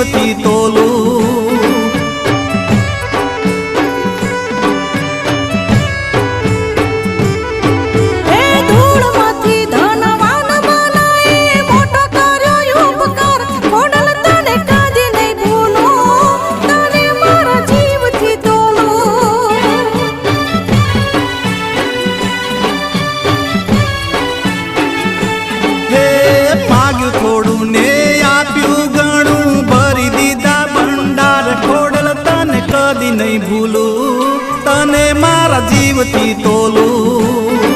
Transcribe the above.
જીવથી તોલું થોડું ને આપ્યું ઘણું ભરી દીધા ભંડાર ખોડલ તને કદી નહીં ભૂલું તને મારા જીવથી તોલું